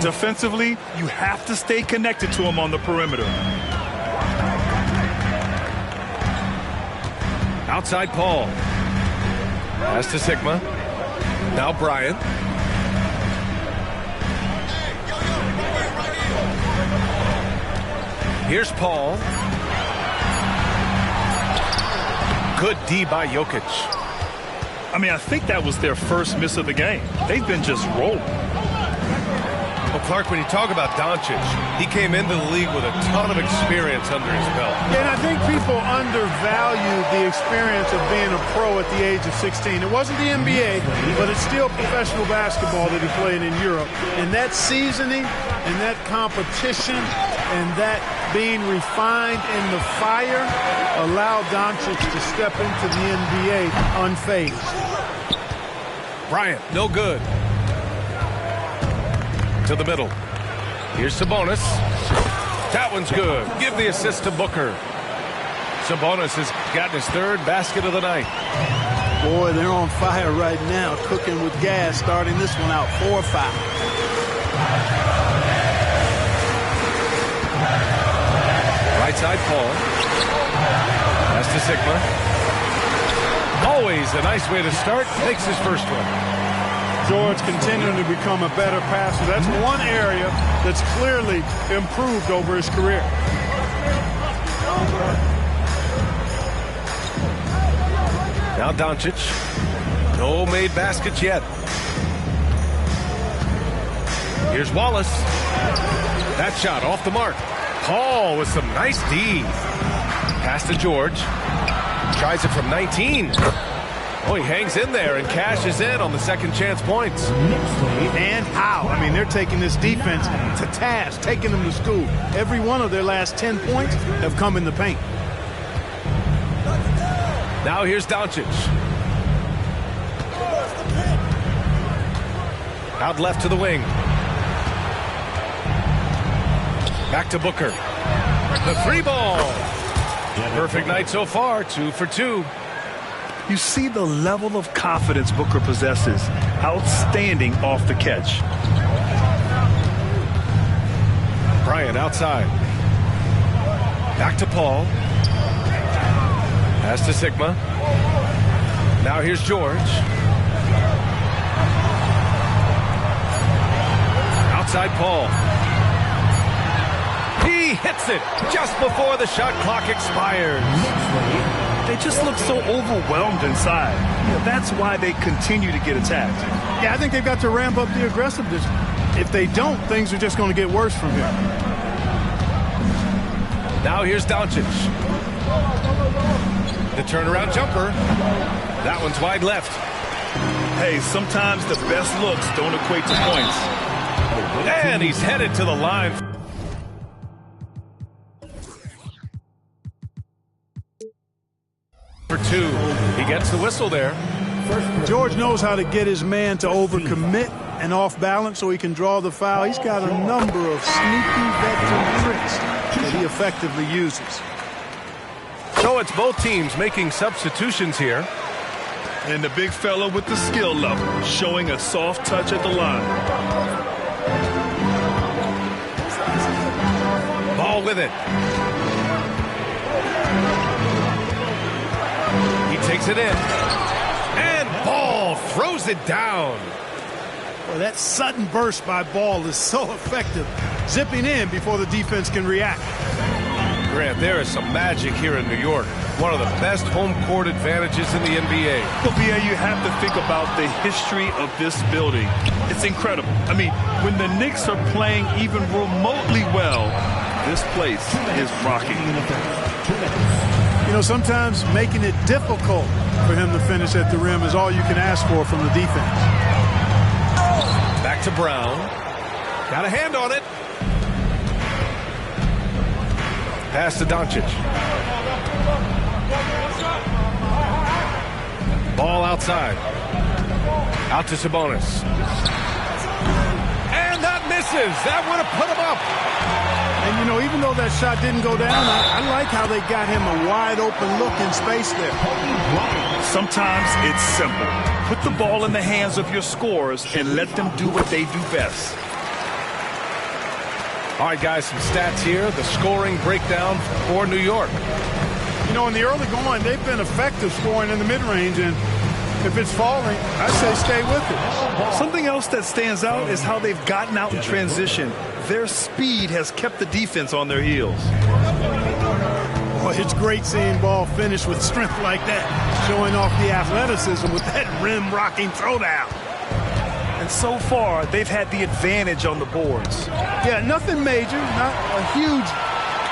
Defensively, you have to stay connected to him on the perimeter. Outside Paul. Pass to Sigma. Now Bryant. Here's Paul. Good D by Jokic. I mean, I think that was their first miss of the game. They've been just rolling. Well, Clark, when you talk about Doncic, he came into the league with a ton of experience under his belt. And I think people undervalue the experience of being a pro at the age of 16. It wasn't the NBA, but it's still professional basketball that he played in Europe. And that seasoning and that competition and that being refined in the fire allowed Doncic to step into the NBA unfazed. Bryant, no good. To the middle. Here's Sabonis. That one's good. Give the assist to Booker. Sabonis has gotten his third basket of the night. Boy, they're on fire right now, cooking with gas, starting this one out 4-5. Right side Paul. Pass to Sigma. Always a nice way to start. Makes his first one. George continuing to become a better passer. That's one area that's clearly improved over his career. Now Doncic. No made baskets yet. Here's Wallace. That shot off the mark. Paul with some nice D. Pass to George. Tries it from 19. Oh, he hangs in there and cashes in on the second chance points. And how? I mean, they're taking this defense to task, taking them to school. Every one of their last 10 points have come in the paint. Now here's Doncic. Out left to the wing. Back to Booker. The three ball. Perfect night so far, 2 for 2. You see the level of confidence Booker possesses. Outstanding off the catch. Bryant outside. Back to Paul. Pass to Sigma. Now here's George. Outside Paul. He hits it just before the shot clock expires. They just look so overwhelmed inside. That's why they continue to get attacked. Yeah, I think they've got to ramp up the aggressiveness. If they don't, things are just going to get worse from here. Now here's Doncic. The turnaround jumper. That one's wide left. Hey, sometimes the best looks don't equate to points. And he's headed to the line. For 2. He gets the whistle there. George knows how to get his man to overcommit and off balance so he can draw the foul. He's got a number of sneaky veteran tricks that he effectively uses. So it's both teams making substitutions here. And the big fella with the skill level showing a soft touch at the line. Ball with it. Takes it in. And Ball throws it down. Well, that sudden burst by Ball is so effective. Zipping in before the defense can react. Grant, there is some magic here in New York. One of the best home court advantages in the NBA. Well, BA, you have to think about the history of this building. It's incredible. I mean, when the Knicks are playing even remotely well, this place is rocking. You know, sometimes making it difficult for him to finish at the rim is all you can ask for from the defense. Back to Brown. Got a hand on it. Pass to Doncic. Ball outside. Out to Sabonis. And that misses. That would have put him up. And, you know, even though that shot didn't go down, I like how they got him a wide-open look in space there. Sometimes it's simple. Put the ball in the hands of your scorers and let them do what they do best. All right, guys, some stats here. The scoring breakdown for New York. You know, in the early going, they've been effective scoring in the mid-range, and if it's falling, I say stay with it. Something else that stands out is how they've gotten out in transition. Their speed has kept the defense on their heels. Boy, it's great seeing ball finish with strength like that, showing off the athleticism with that rim-rocking throwdown. And so far, they've had the advantage on the boards. Yeah, nothing major, not a huge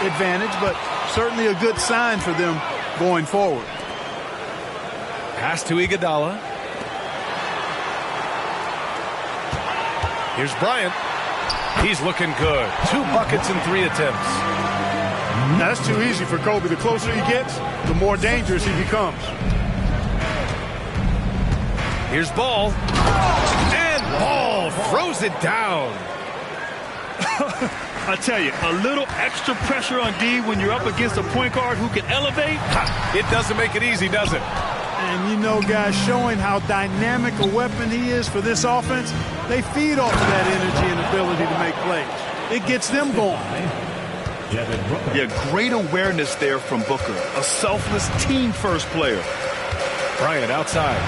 advantage, but certainly a good sign for them going forward. Pass to Iguodala. Here's Bryant. He's looking good. 2 buckets in 3 attempts. That's too easy for Kobe. The closer he gets, the more dangerous he becomes. Here's Ball. And Ball throws it down. I tell you, a little extra pressure on D when you're up against a point guard who can elevate. It doesn't make it easy, does it? And you know, guys, showing how dynamic a weapon he is for this offense, they feed off of that energy and ability to make plays. It gets them going. Yeah, great awareness there from Booker. A selfless team-first player. Bryant outside.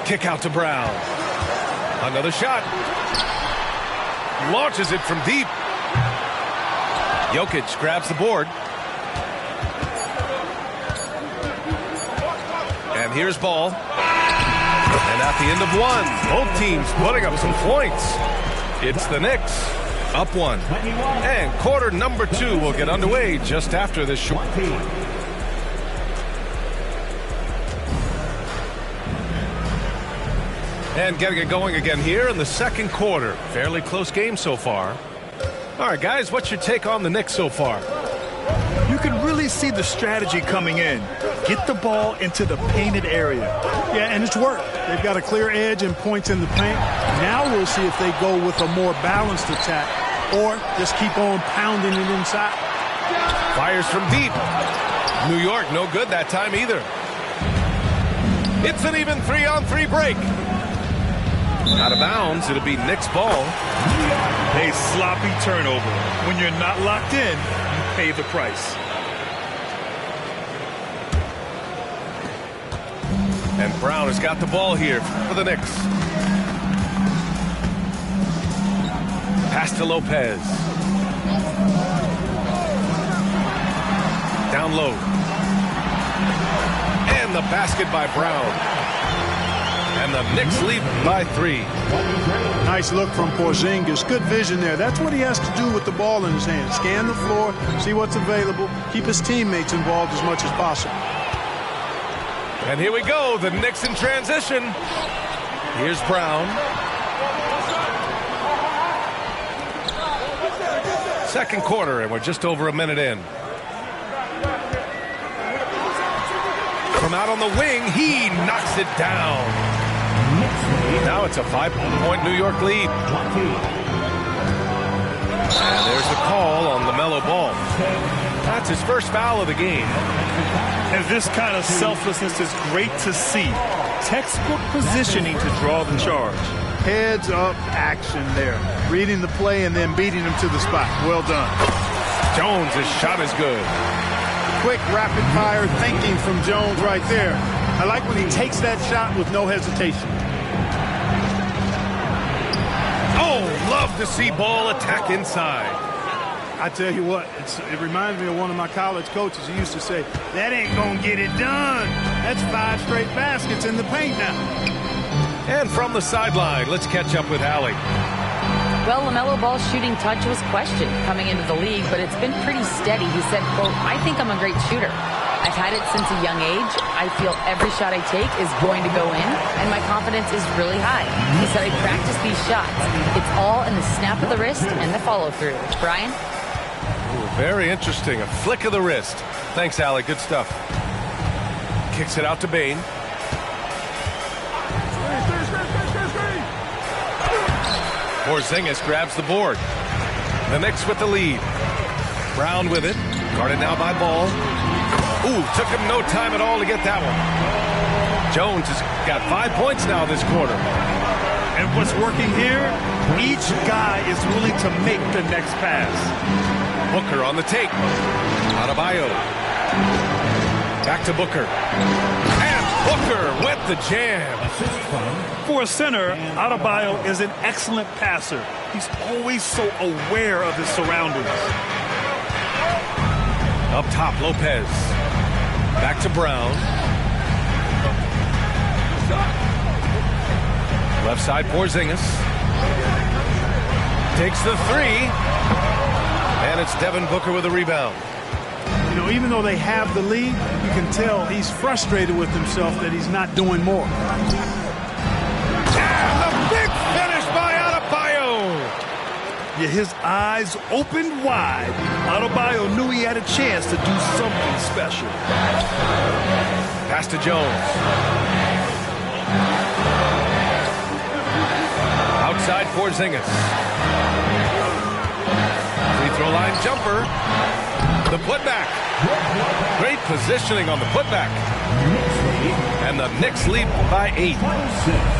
Kick out to Brown. Another shot. Launches it from deep. Jokic grabs the board. And here's Ball. And at the end of 1, both teams putting up some points. It's the Knicks up 1. And quarter number 2 will get underway just after this short. And getting it going again here in the second quarter. Fairly close game so far. All right, guys, what's your take on the Knicks so far? You can really see the strategy coming in. Get the ball into the painted area. Yeah, and it's worked. They've got a clear edge and points in the paint. Now we'll see if they go with a more balanced attack or just keep on pounding it inside. Fires from deep. New York, no good that time either. It's an even 3-on-3 break. Out of bounds, it'll be Knicks ball. A sloppy turnover. When you're not locked in, you pay the price. And Brown has got the ball here for the Knicks. Pass to Lopez. Down low. And the basket by Brown. And the Knicks lead by 3. Nice look from Porzingis. Good vision there. That's what he has to do with the ball in his hand. Scan the floor, see what's available, keep his teammates involved as much as possible. And here we go, the Knicks in transition. Here's Brown. Second quarter, and we're just over a minute in. From out on the wing, he knocks it down. Now it's a 5-point New York lead. And there's the call on LaMelo Ball. That's his first foul of the game. And this kind of selflessness is great to see. Textbook positioning to draw the charge. Heads up action there. Reading the play and then beating him to the spot. Well done. Jones' shot is good. Quick, rapid-fire thinking from Jones right there. I like when he takes that shot with no hesitation. Oh, love to see Ball attack inside. I tell you what, it reminds me of one of my college coaches. He used to say, that ain't going to get it done. That's 5 straight baskets in the paint now. And from the sideline, let's catch up with Allie. Well, LaMelo Ball's shooting touch was questioned coming into the league, but it's been pretty steady. He said, quote, I think I'm a great shooter. I've had it since a young age. I feel every shot I take is going to go in, and my confidence is really high. He said I practice these shots. It's all in the snap of the wrist and the follow-through. Brian? Ooh, very interesting. A flick of the wrist. Thanks, Allie. Good stuff. Kicks it out to Bane. Porzingis grabs the board. The Knicks with the lead. Brown with it. Guarded now by Ball. Ooh, took him no time at all to get that one. Jones has got 5 points now this quarter. And what's working here, each guy is willing to make the next pass. Booker on the take. Adebayo. Back to Booker. And Booker with the jam. For a center, Adebayo is an excellent passer. He's always so aware of his surroundings. Up top, Lopez. Back to Brown. Left side, Porzingis. Takes the three. And it's Devin Booker with a rebound. You know, even though they have the lead, you can tell he's frustrated with himself that he's not doing more. And the big finish by Adebayo. Yeah, his eyes opened wide. Adebayo knew he had a chance to do something special. Pass to Jones. Outside Porzingis. Free throw line jumper. The putback. Great positioning on the putback. And the Knicks lead by 8.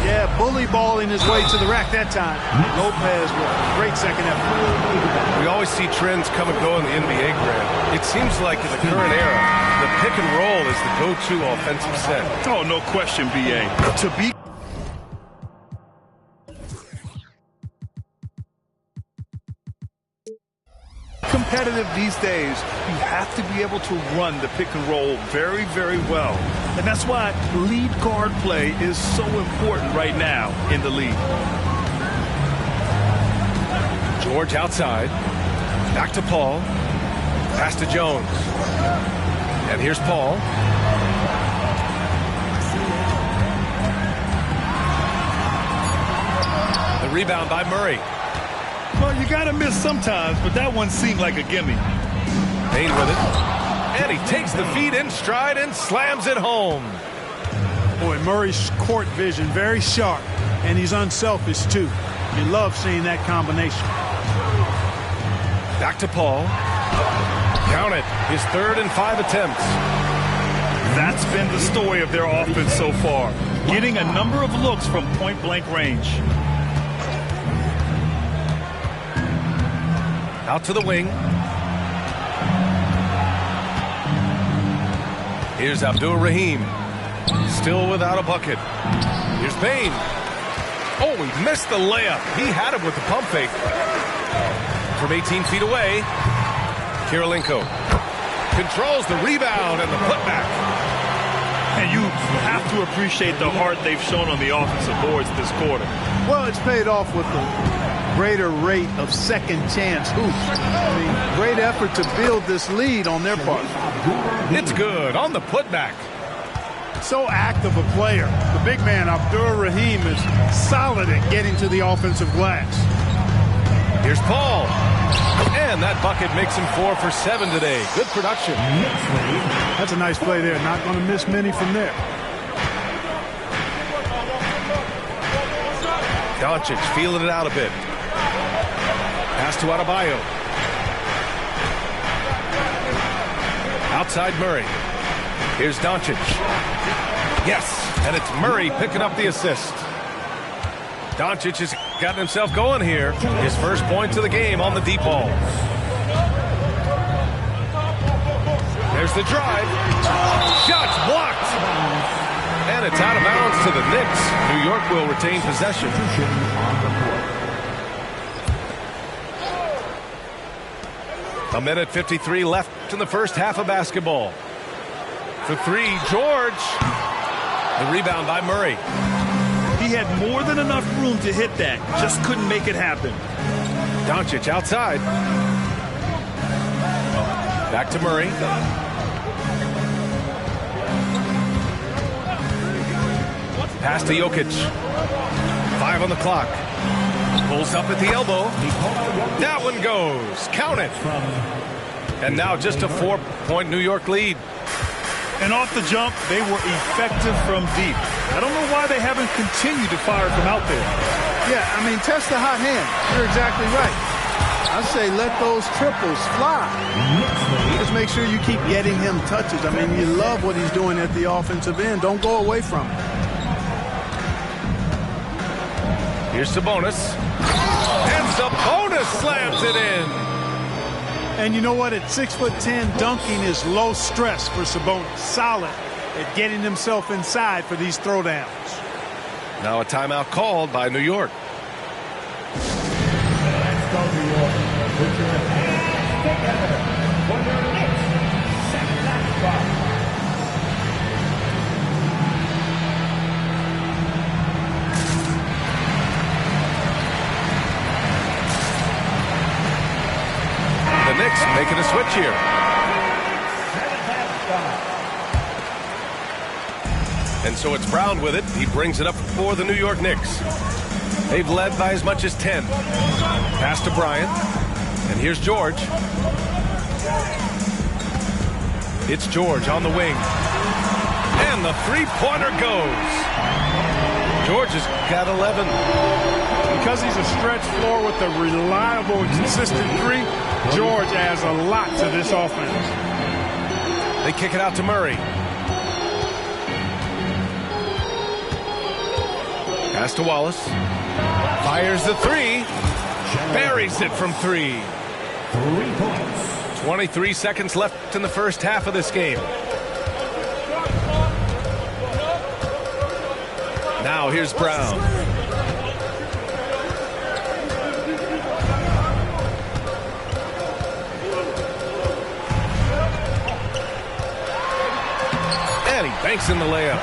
Yeah, bully balling his way to the rack that time. Lopez with a great second effort. We always see trends come and go in the NBA, Grant. It seems like in the current era, the pick and roll is the go-to offensive set. Oh, no question, B.A. To be competitive these days, you have to be able to run the pick and roll very, very well. And that's why lead guard play is so important right now in the league. George outside. Back to Paul. Pass to Jones. And here's Paul. The rebound by Murray. Well, you got to miss sometimes, but that one seemed like a gimme. Payne with it. And he takes the feed in stride and slams it home. Boy, Murray's court vision very sharp, and he's unselfish too. You love seeing that combination. Back to Paul. Count it. His 3rd and 5 attempts. That's been the story of their offense so far. Getting a number of looks from point-blank range. Out to the wing. Here's Abdur-Rahim. Still without a bucket. Here's Payne. Oh, he missed the layup. He had him with the pump fake. From 18 feet away, Kirilenko controls the rebound and the putback. And you have to appreciate the heart they've shown on the offensive boards this quarter. Well, it's paid off with the greater rate of second chance hoops. I mean, great effort to build this lead on their part. It's good on the putback. So active a player. The big man, Abdur-Rahim, is solid at getting to the offensive glass. Here's Paul. And that bucket makes him 4 for 7 today. Good production. That's a nice play there. Not going to miss many from there. Doncic feeling it out a bit. Pass to Adebayo. Outside Murray. Here's Doncic. Yes, and it's Murray picking up the assist. Doncic has gotten himself going here. His first points of the game on the deep ball. There's the drive. Shots blocked. And it's out of bounds to the Knicks. New York will retain possession. A minute 53 left in the first half of basketball. For three, George. The rebound by Murray. He had more than enough room to hit that. Just couldn't make it happen. Doncic outside. Back to Murray. Pass to Jokic. 5 on the clock. Pulls up at the elbow. That one goes. Count it. And now just a 4-point New York lead. And off the jump, they were effective from deep. I don't know why they haven't continued to fire from out there. Yeah, I mean, test the hot hand. You're exactly right. I say let those triples fly. Just make sure you keep getting him touches. I mean, you love what he's doing at the offensive end. Don't go away from it. Here's Sabonis. And Sabonis slams it in. And you know what? At 6'10", dunking is low stress for Sabonis. Solid at getting himself inside for these throwdowns. Now a timeout called by New York. Let's go, New York. Put your hands together for your next second spot. The Knicks making a switch here. And so it's Brown with it. He brings it up for the New York Knicks. They've led by as much as 10. Pass to Bryant. And here's George. It's George on the wing. And the three-pointer goes. George has got 11. Because he's a stretch floor with a reliable and consistent three, George adds a lot to this offense. They kick it out to Murray. Pass to Wallace. Fires the three. Buries it from 3. 3 points. 23 seconds left in the first half of this game. Now here's Brown. And he banks in the layup.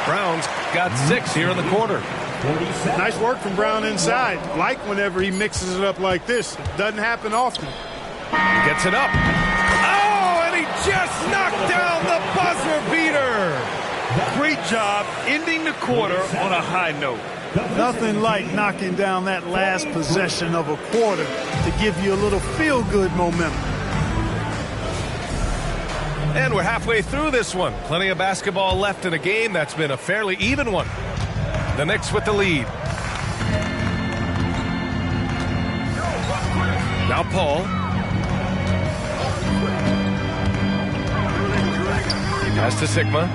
Brown's got 6 here in the quarter. Nice work from Brown inside. Like whenever he mixes it up like this. It doesn't happen often. He gets it up. Oh, and he just knocked down the buzzer beater. Great job ending the quarter on a high note. Nothing like knocking down that last possession of a quarter to give you a little feel-good momentum. And we're halfway through this one. Plenty of basketball left in a game that's been a fairly even one. The Knicks with the lead. Now Paul. He passed to Sigma.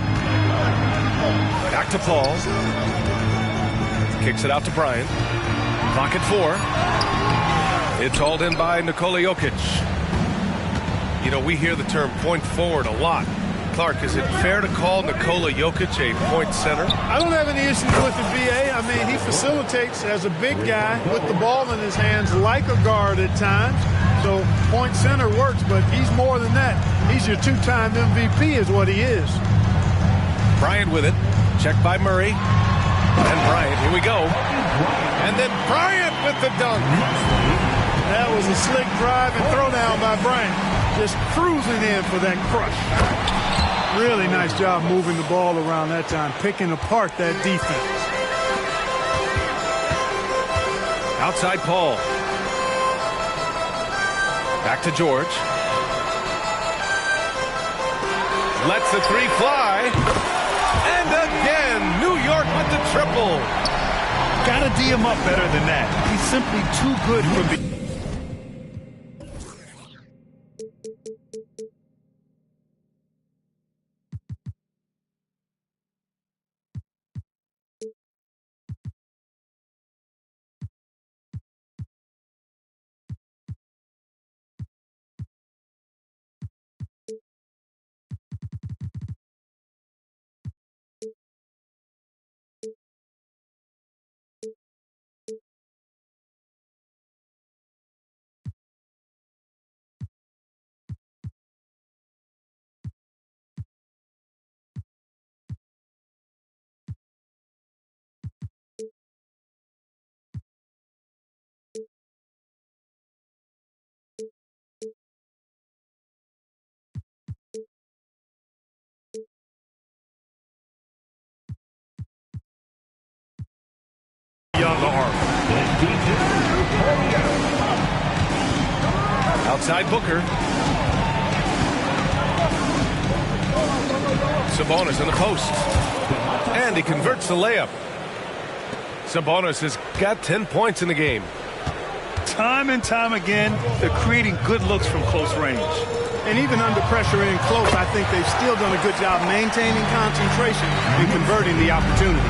Back to Paul. Kicks it out to Bryant. Clock at 4. It's hauled in by Nikola Jokic. You know, we hear the term point forward a lot. Clark, is it fair to call Nikola Jokic a point center? I don't have any issues with the BA. I mean, he facilitates as a big guy with the ball in his hands like a guard at times. So point center works, but he's more than that. He's your 2-time MVP is what he is. Bryant with it. Checked by Murray. And Bryant, here we go. And then Bryant with the dunk. That was a slick drive and throwdown by Bryant. Just cruising in for that crush. Really nice job moving the ball around that time, picking apart that defense. Outside Paul. Back to George. Lets the 3 fly. And again, New York with the triple. Gotta D him up better than that. He's simply too good for me. Young arm. Outside Booker. Sabonis in the post. And he converts the layup. Sabonis has got 10 points in the game. Time and time again, they're creating good looks from close range. And even under pressure in close, I think they've still done a good job maintaining concentration and converting the opportunities.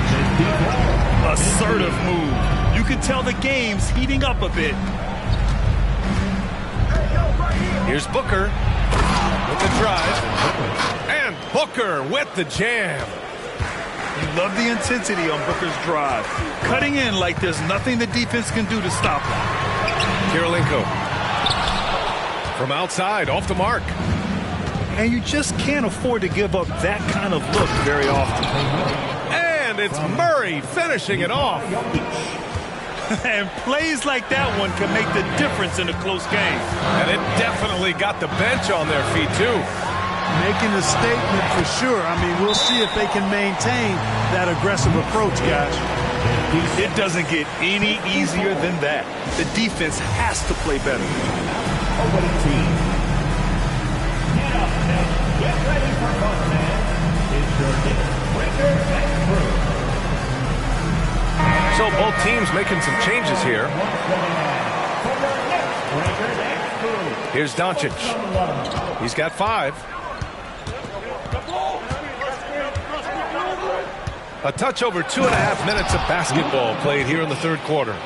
A assertive move. You can tell the game's heating up a bit. Here's Booker with the drive. And Booker with the jam. You love the intensity on Booker's drive. Cutting in like there's nothing the defense can do to stop him. Kirilenko from outside, off the mark. And you just can't afford to give up that kind of look very often. And it's Murray finishing it off. And plays like that one can make the difference in a close game. And it definitely got the bench on their feet, too. Making a statement for sure. I mean, we'll see if they can maintain that aggressive approach, guys. It doesn't get any easier than that. The defense has to play better. Get ready for fun, man. It's your Knicks, Breakers, and Crew. So both teams making some changes here. Here's Doncic. He's got 5. A touch over 2.5 minutes of basketball played here in the third quarter.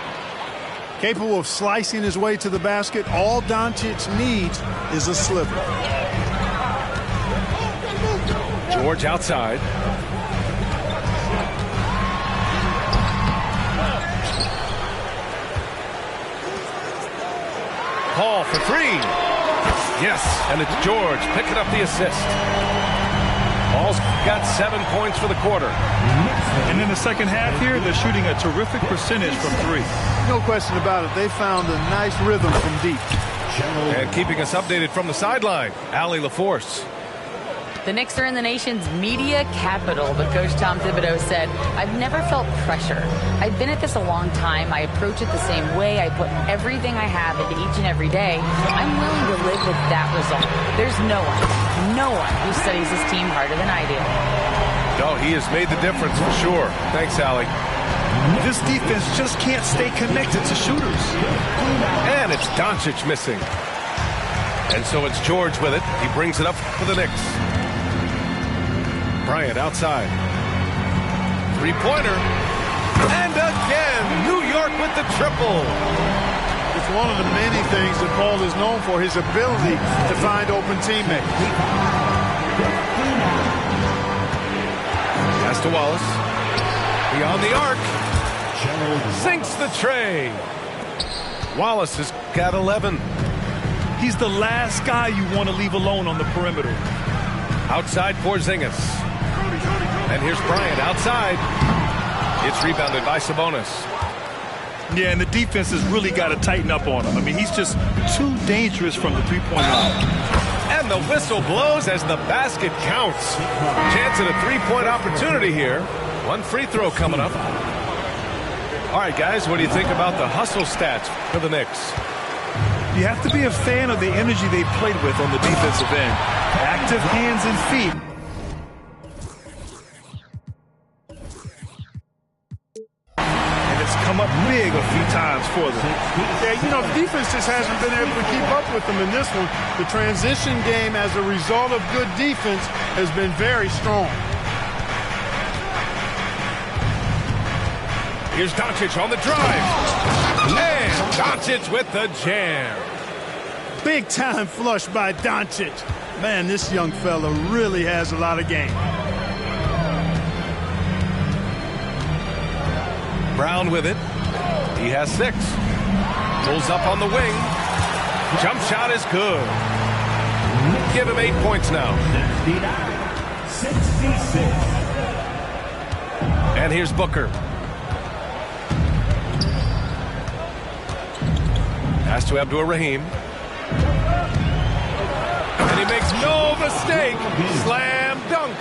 Capable of slicing his way to the basket. All Doncic needs is a sliver. George outside. Paul for 3. Yes, and it's George picking up the assist. Paul's got 7 points for the quarter. And in the second half here, they're shooting a terrific percentage from 3. No question about it. They found a nice rhythm from deep. And keeping us updated from the sideline, Allie LaForce. The Knicks are in the nation's media capital, but Coach Tom Thibodeau said, I've never felt pressure. I've been at this a long time. I approach it the same way. I put everything I have into each and every day. I'm willing to live with that result. There's no one who studies this team harder than I do. No, he has made the difference for sure. Thanks, Allie. This defense just can't stay connected to shooters. And it's Doncic missing. And so it's George with it. He brings it up for the Knicks. Bryant outside. Three-pointer. And again, New York with the triple. It's one of the many things that Paul is known for, his ability to find open teammates. Pass to Wallace. Beyond the arc. Sinks the tray. Wallace has got 11. He's the last guy you want to leave alone on the perimeter. Outside Porzingis. And here's Bryant outside. It's rebounded by Sabonis. Yeah, and the defense has really got to tighten up on him. I mean, he's just too dangerous from the three-point line. And the whistle blows as the basket counts. Chance at a three-point opportunity here. One free throw coming up. All right, guys, what do you think about the hustle stats for the Knicks? You have to be a fan of the energy they played with on the defensive end. Active hands and feet. And it's come up big a few times for them. Yeah, you know, the defense just hasn't been able to keep up with them in this one. The transition game, as a result of good defense, has been very strong. Here's Doncic on the drive. And Doncic with the jam. Big time flush by Doncic. Man, this young fella really has a lot of game. Brown with it. He has 6. Pulls up on the wing. Jump shot is good. Give him 8 points now. 66. And here's Booker. Pass to Abdur-Rahim. And he makes no mistake. Slam dunk.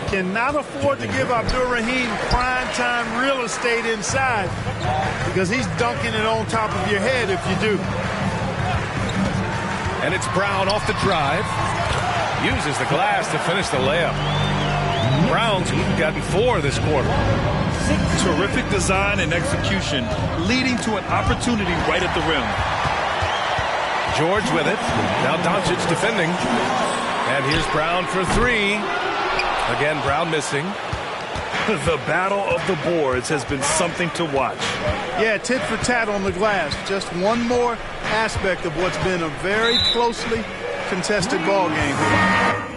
Cannot afford to give Abdur-Rahim prime-time real estate inside, because he's dunking it on top of your head if you do. And it's Brown off the drive. Uses the glass to finish the layup. Brown's gotten 4 this quarter. Terrific design and execution, leading to an opportunity right at the rim. George with it. Now Doncic defending. And here's Brown for 3. Again, Brown missing. The battle of the boards has been something to watch. Yeah, tit for tat on the glass. Just one more aspect of what's been a very closely contested ball game.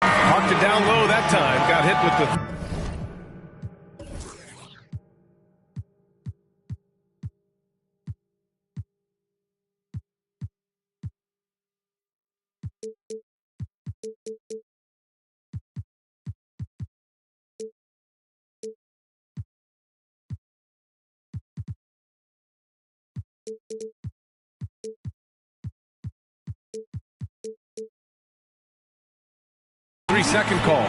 Marked it down low that time. Got hit with the... Three-second call.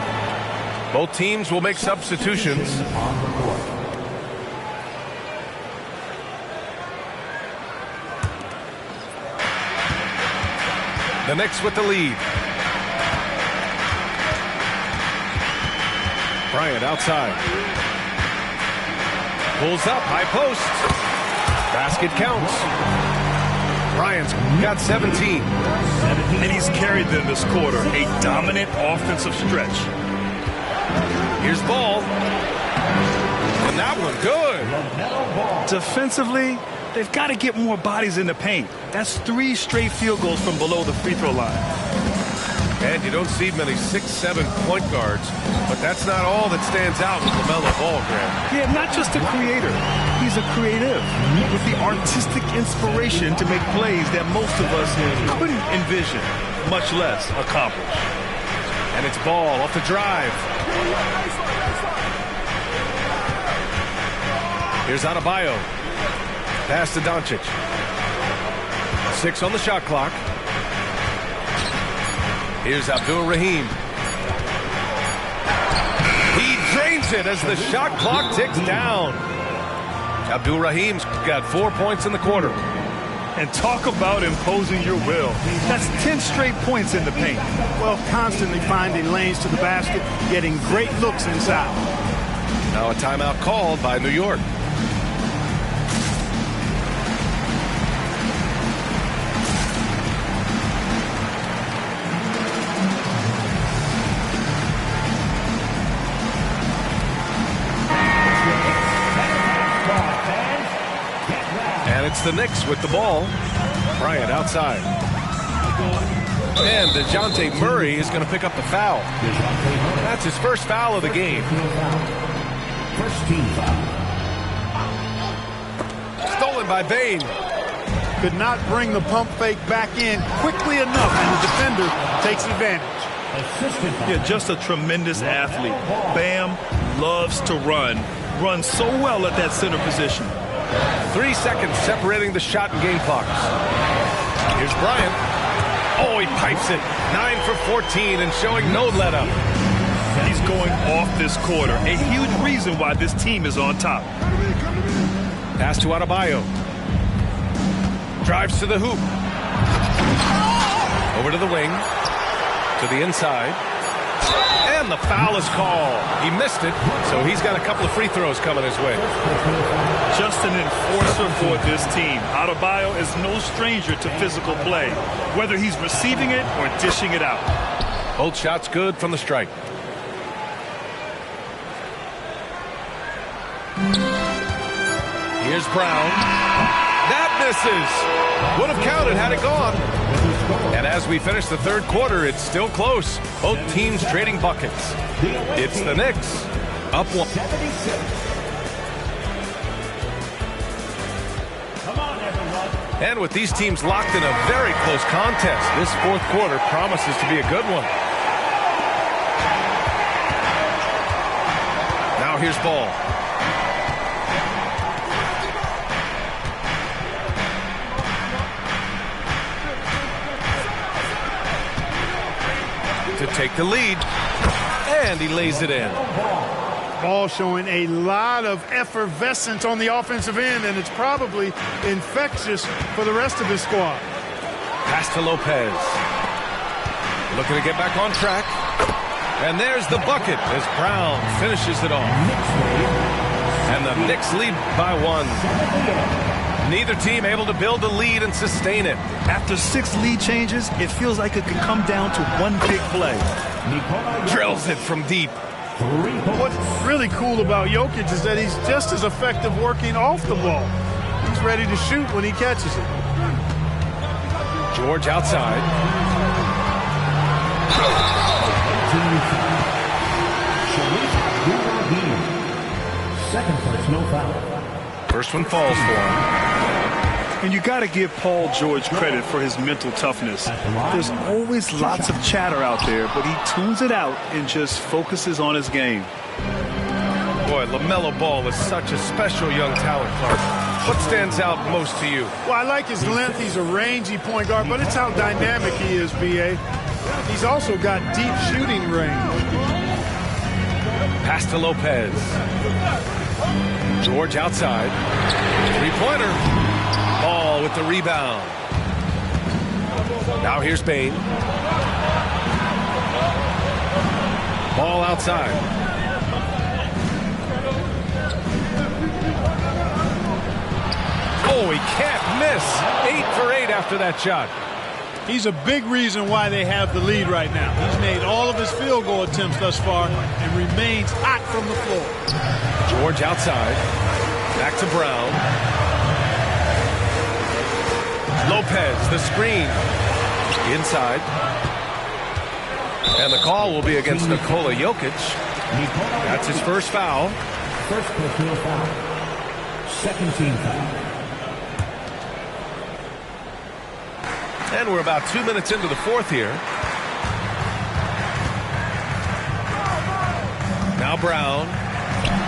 Both teams will make substitutions. The Knicks with the lead. Bryant outside. Pulls up, high post. Basket counts. Bryant's got 17. And he's carried them this quarter. A dominant offensive stretch. Here's Ball. And that one good. Defensively, they've got to get more bodies in the paint. That's 3 straight field goals from below the free throw line. And you don't see many 6'7" point guards, but that's not all that stands out with LaMelo Ball, Graham. Yeah, not just a creator. He's a creative with the artistic inspiration to make plays that most of us couldn't envision, much less accomplish. And it's Ball off the drive. Here's Adebayo. Pass to Doncic. 6 on the shot clock. Here's Abdul-Rahim. He drains it as the shot clock ticks down. Abdul-Rahim's got 4 points in the quarter. And talk about imposing your will. That's 10 straight points in the paint. Well, constantly finding lanes to the basket, getting great looks inside. Now a timeout called by New York. It's the Knicks with the ball. Bryant outside. And DeJounte Murray is going to pick up the foul. That's his first foul of the game. First team foul. Stolen by Bane. Could not bring the pump fake back in quickly enough, and the defender takes advantage. Yeah, just a tremendous athlete. Bam loves to run. Runs so well at that center position. 3 seconds separating the shot and game clocks. Here's Bryant. Oh, he pipes it. 9 for 14 and showing no let up. He's going off this quarter. A huge reason why this team is on top. Pass to Adebayo. Drives to the hoop. Over to the wing. To the inside. And the foul is called. He missed it, so he's got a couple of free throws coming his way. Just an enforcer for this team. Adebayo is no stranger to physical play, whether he's receiving it or dishing it out. Both shots good from the strike. Here's Brown. That misses. Would have counted had it gone. And as we finish the third quarter, it's still close. Both teams trading buckets. It's the Knicks Up one. 76. Come on, everyone. And with these teams locked in a very close contest, this fourth quarter promises to be a good one. Now here's Ball. To take the lead, and he lays it in. Ball showing a lot of effervescence on the offensive end, and it's probably infectious for the rest of his squad. Pass to Lopez. Looking to get back on track. And there's the bucket as Brown finishes it off. And the Knicks lead by 1. Neither team able to build a lead and sustain it. After 6 lead changes, it feels like it could come down to one big play. Drills it from deep. What's really cool about Jokic is that he's just as effective working off the ball. He's ready to shoot when he catches it. George outside. Second personal foul. First one falls for him. And you got to give Paul George credit for his mental toughness. There's always lots of chatter out there, but he tunes it out and just focuses on his game. Boy, LaMelo Ball is such a special young talent, Clark. What stands out most to you? Well, I like his length. He's a rangy point guard, but it's how dynamic he is, B.A. He's also got deep shooting range. Pass to Lopez. George outside. Three-pointer. Ball with the rebound. Now here's Bane. Ball outside. Oh, he can't miss. 8 for 8 after that shot. He's a big reason why they have the lead right now. He's made all of his field goal attempts thus far and remains hot from the floor. George outside. Back to Brown. Lopez, the screen. Inside. And the call will be against Nikola Jokic. That's his first foul. First personal foul. Second team foul. And we're about 2 minutes into the fourth here. Now Brown.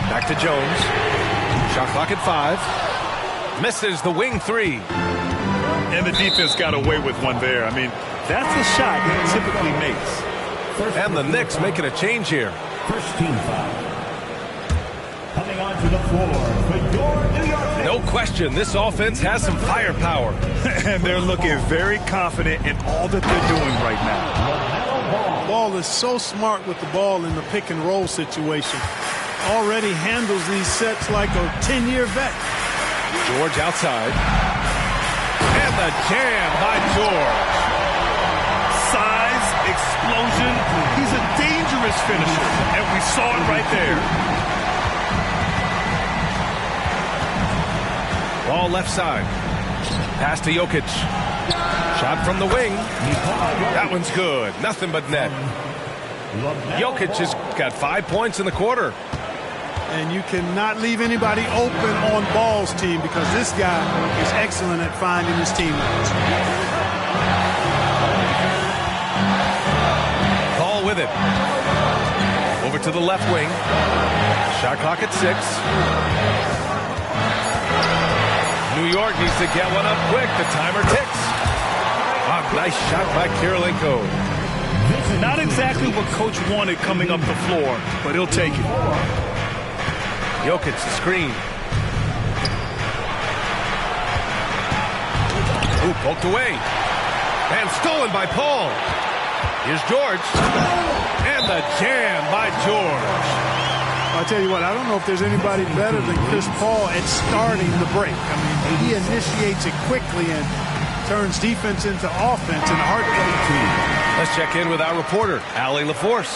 Back to Jones. Shot clock at 5. Misses the wing 3. And the defense got away with one there. I mean, that's a shot he typically makes. And the Knicks making a change here. First team foul. Coming onto the floor for your New York Knicks. No question, this offense has some firepower. And they're looking very confident in all that they're doing right now. Ball is so smart with the ball in the pick and roll situation. Already handles these sets like a 10-year vet. George outside. And the jam by George. Size, explosion. He's a dangerous finisher. And we saw it right there. Ball left side. Pass to Jokic. Shot from the wing. That one's good. Nothing but net. Jokic has got 5 points in the quarter. And you cannot leave anybody open on Ball's team because this guy is excellent at finding his teammates. Ball with it. Over to the left wing. Shot clock at 6. New York needs to get one up quick. The timer ticks. Ah, nice shot by Kirilenko. Not exactly what Coach wanted coming up the floor, but he'll take it. Jokic, the screen. Ooh, poked away. And stolen by Paul. Here's George. And the jam by George. I'll tell you what, I don't know if there's anybody better than Chris Paul at starting the break. I mean, he initiates it quickly and turns defense into offense in a heartbeat. Let's check in with our reporter, Allie LaForce.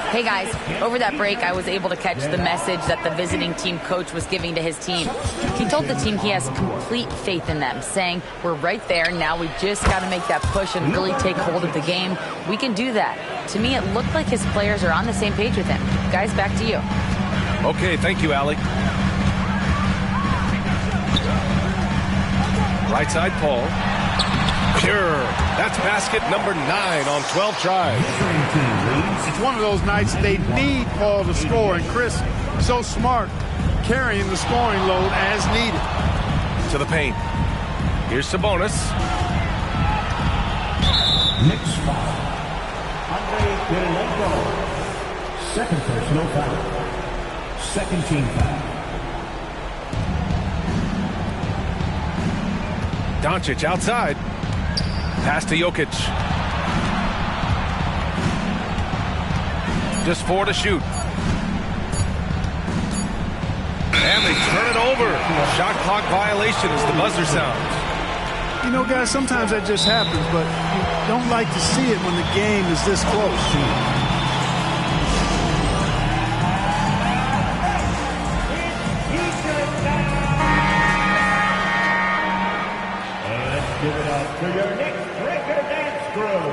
Hey guys, over that break I was able to catch the message that the visiting team coach was giving to his team. He told the team he has complete faith in them, saying, we're right there, now we just got to make that push and really take hold of the game. We can do that. To me, it looked like his players are on the same page with him. Guys, back to you. Okay, thank you, Allie. Right side, Paul. Pure. That's basket number 9 on 12 tries. It's one of those nights they need Paul to score, and Chris, so smart, carrying the scoring load as needed. To the paint. Here's Sabonis. Next foul. Andre Kirilenko. Second personal foul. Second team foul. Doncic outside. Pass to Jokic. Just 4 to shoot. And they turn it over. Shot clock violation as the buzzer sounds. You know, guys, sometimes that just happens, but you don't like to see it when the game is this close. And give it up to your next breaker dance crew.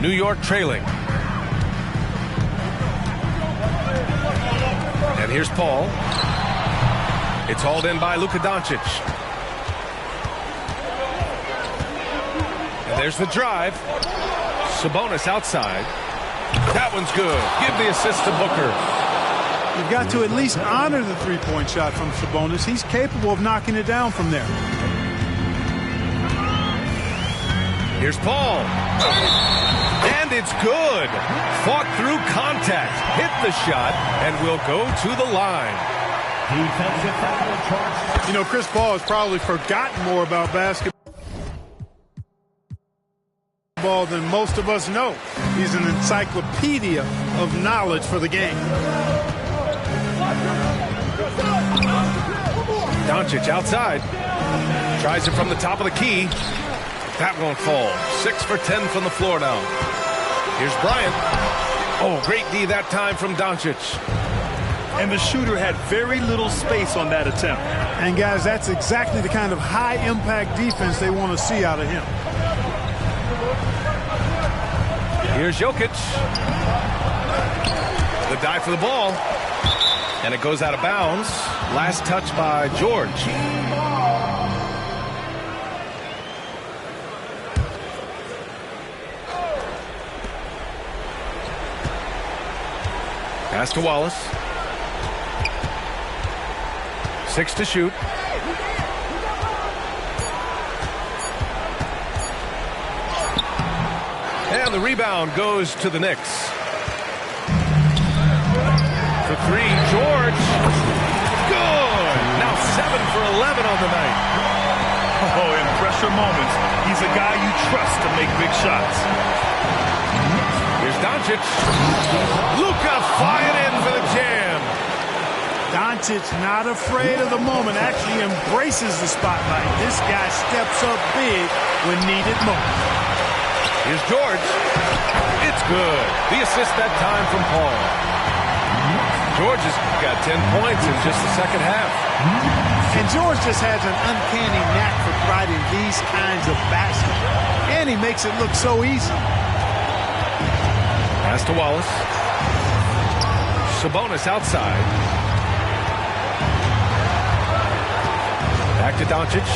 New York trailing. And here's Paul. It's hauled in by Luka Doncic. And there's the drive. Sabonis outside. That one's good. Give the assist to Booker. You've got to at least honor the three-point shot from Sabonis. He's capable of knocking it down from there. Here's Paul. And it's good. Fought through contact. Hit the shot and will go to the line. Defensive foul charge. You know, Chris Paul has probably forgotten more about basketball than most of us know. He's an encyclopedia of knowledge for the game. Doncic outside. Tries it from the top of the key. That won't fall. 6 for 10 from the floor now. Here's Bryant. Oh, great D that time from Doncic. And the shooter had very little space on that attempt. And, guys, that's exactly the kind of high-impact defense they want to see out of him. Here's Jokic. The dive for the ball. And it goes out of bounds. Last touch by George. Pass to Wallace. 6 to shoot. And the rebound goes to the Knicks. For 3, George. Good. Now 7 for 11 on the night. Oh, in pressure moments, he's a guy you trust to make big shots. Here's Doncic. Luka fired in for the jam. Doncic, not afraid of the moment, actually embraces the spotlight. This guy steps up big when needed most. Here's George. It's good. The assist that time from Paul. George has got 10 points in just the second half. And George just has an uncanny knack for providing these kinds of baskets. And he makes it look so easy. Pass to Wallace. Sabonis outside. Back to Doncic.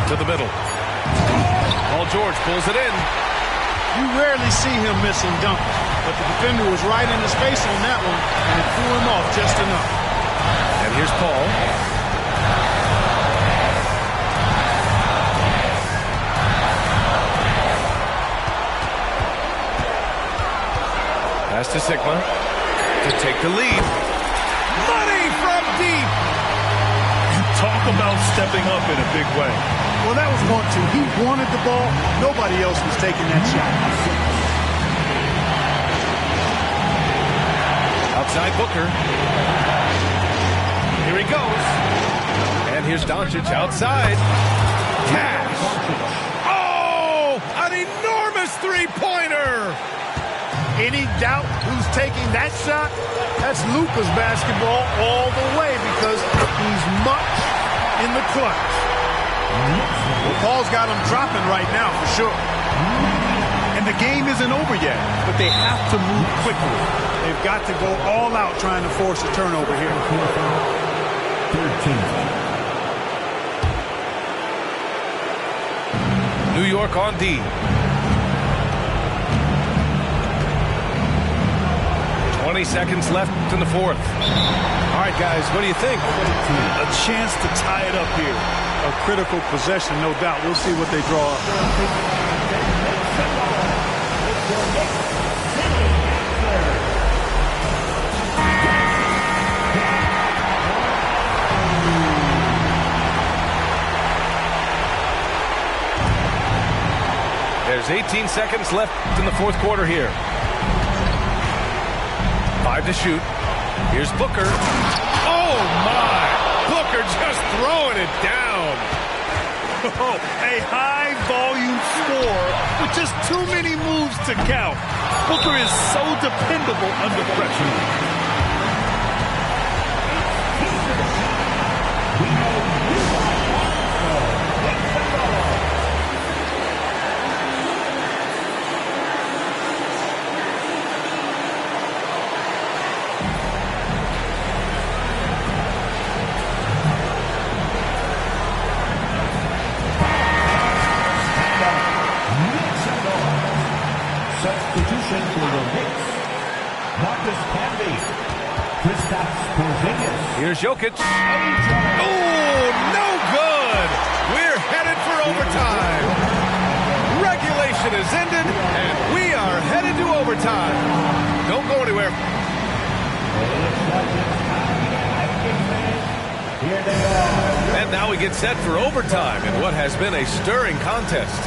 To the middle. Paul George pulls it in. You rarely see him missing dunks, but the defender was right in his face on that one, and it threw him off just enough. And here's Paul. Pass to Sigma to take the lead. Money from deep. Talk about stepping up in a big way. Well, that was one, too. He wanted the ball. Nobody else was taking that shot. Outside Booker. Here he goes. And here's Doncic outside. Cash. Oh, an enormous three-pointer. Any doubt who's taking that shot? That's Luka's basketball all the way because he's much in the clutch. Well, Paul's got him dropping right now for sure. And the game isn't over yet, but they have to move quickly. They've got to go all out trying to force a turnover here. 13. New York on D. 20 seconds left in the fourth. All right, guys, what do you think? A chance to tie it up here. A critical possession, no doubt. We'll see what they draw up. There's 18 seconds left in the fourth quarter here. 5 to shoot. Here's Booker. Oh, my! Booker just throwing it down. Oh, a high-volume score with just too many moves to count. Booker is so dependable under pressure. Substitution for the Knicks. Marcus Camby. Kristaps Porzingis. Here's Jokic. Oh, no good. We're headed for overtime. Regulation is ended, and we are headed to overtime. Don't go anywhere. Here they are. And now we get set for overtime in what has been a stirring contest.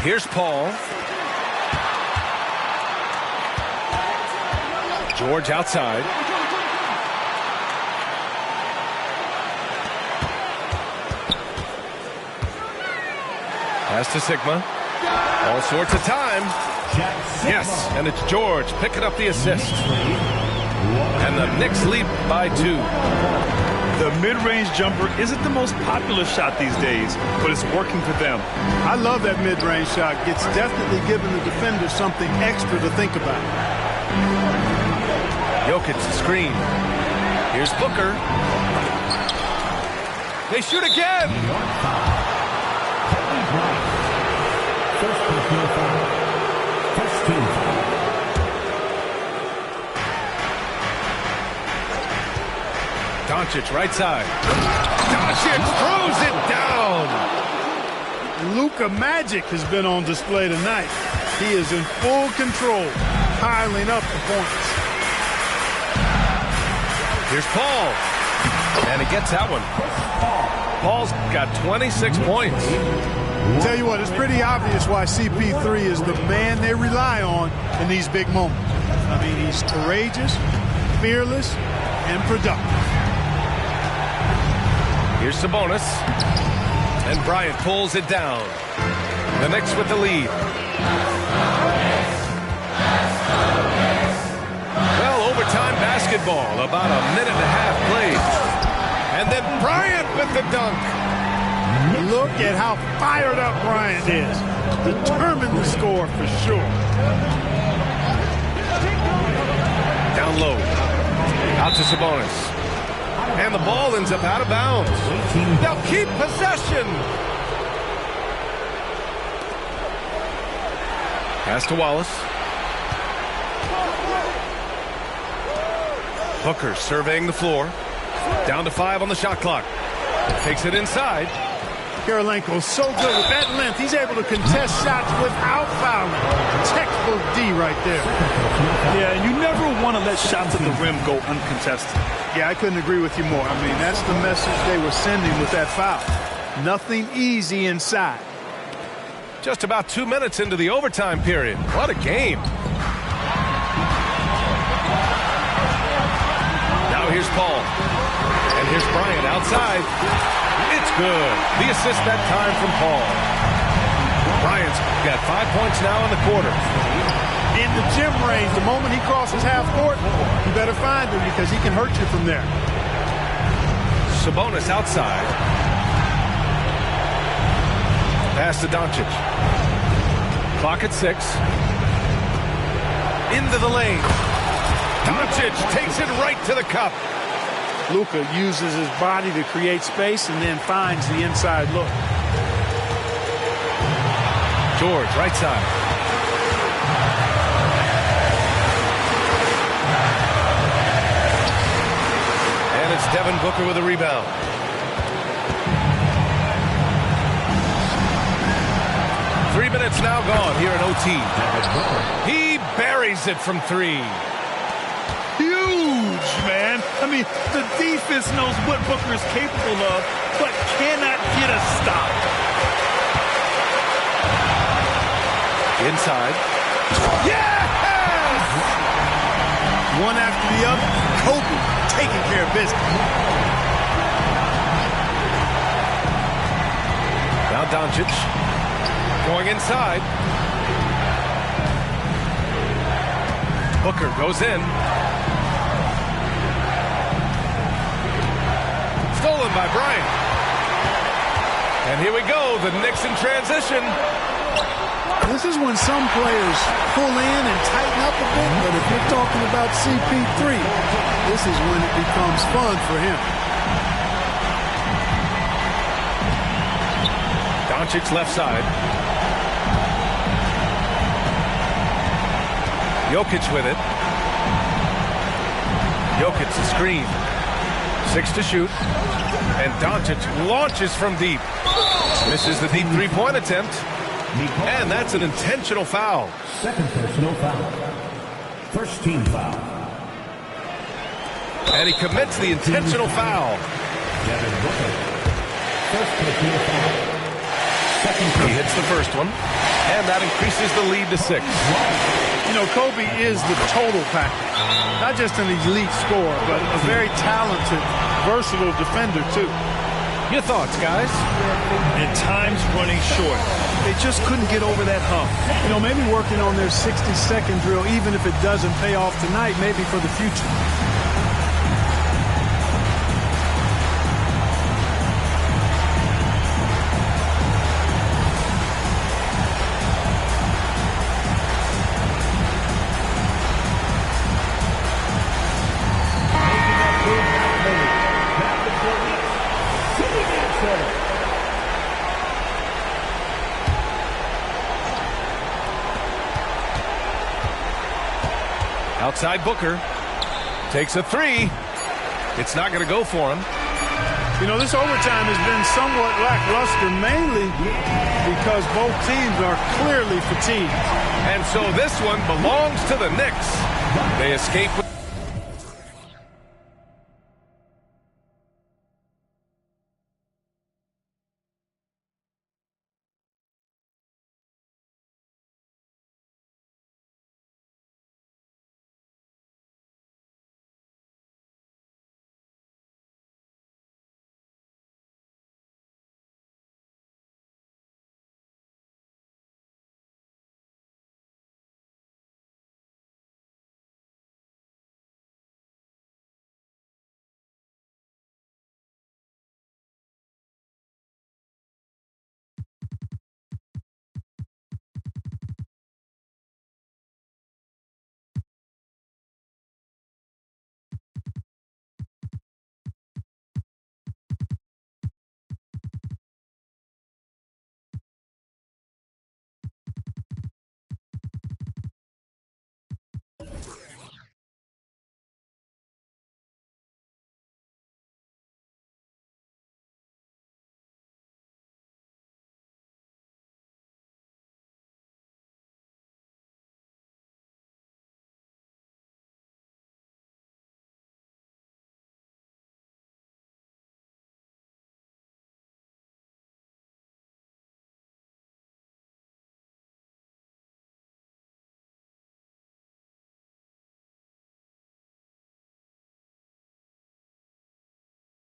Here's Paul. George outside. Pass to Sigma. All sorts of time. Yes, and it's George picking up the assist. And the Knicks lead by 2. The mid-range jumper isn't the most popular shot these days, but it's working for them. I love that mid-range shot. It's definitely giving the defender something extra to think about. Jokic screen. Here's Booker. They shoot again. First personal foul. First team foul. Doncic right side. Doncic throws it down. Luka Magic has been on display tonight. He is in full control, piling up the points. Here's Paul. And he gets that one. Paul's got 26 points. Tell you what, it's pretty obvious why CP3 is the man they rely on in these big moments. I mean, he's courageous, fearless, and productive. Here's Sabonis. And Bryant pulls it down. The Knicks with the lead. Well, overtime basketball. About a minute and a half played. And then Bryant with the dunk. Look at how fired up Bryant is. Determined to score for sure. Down low. Out to Sabonis. And the ball ends up out of bounds. They'll keep possession. Pass to Wallace. Booker surveying the floor. Down to 5 on the shot clock. Takes it inside. Kirilenko so good with that length. He's able to contest shots without fouling. Textbook D right there. Yeah, and you never want to let shots at the rim go uncontested. Yeah, I couldn't agree with you more. I mean, that's the message they were sending with that foul. Nothing easy inside. Just about 2 minutes into the overtime period. What a game. Now here's Paul. And here's Bryant outside. It's good. The assist that time from Paul. Bryant's got 5 points now in the quarter. in the gym range. The moment he crosses half court, you better find him because he can hurt you from there. Sabonis outside. Pass to Doncic. Clock at 6. Into the lane. Doncic takes it right to the cup. Luka uses his body to create space and then finds the inside look. George, right side. And it's Devin Booker with a rebound. Three minutes now gone here in OT. He buries it from 3. Huge, man. I mean, the defense knows what Booker is capable of, but cannot get a stop. Inside. Yes! One after the other, Kobe taking care of business. Now Doncic going inside. Booker goes in. Stolen by Bryant. And here we go, the Knicks in transition. This is when some players pull in and tighten up a bit, but if you're talking about CP3, this is when it becomes fun for him. Doncic left side. Jokic with it. Jokic the screen. 6 to shoot. And Doncic launches from deep. Misses the deep three-point attempt. And that's an intentional foul. Second personal foul. First team foul. And he commits the intentional foul. Devin Booker. First personal foul. He hits the first one. And that increases the lead to 6. You know, Kobe is the total package. Not just an elite scorer, but a very talented, versatile defender, too. Your thoughts, guys? And time's running short. They just couldn't get over that hump. You know, maybe working on their 60-second drill, even if it doesn't pay off tonight, maybe for the future. Outside Booker. Takes a 3. It's not going to go for him. You know, this overtime has been somewhat lackluster, mainly because both teams are clearly fatigued. And so this one belongs to the Knicks. They escape with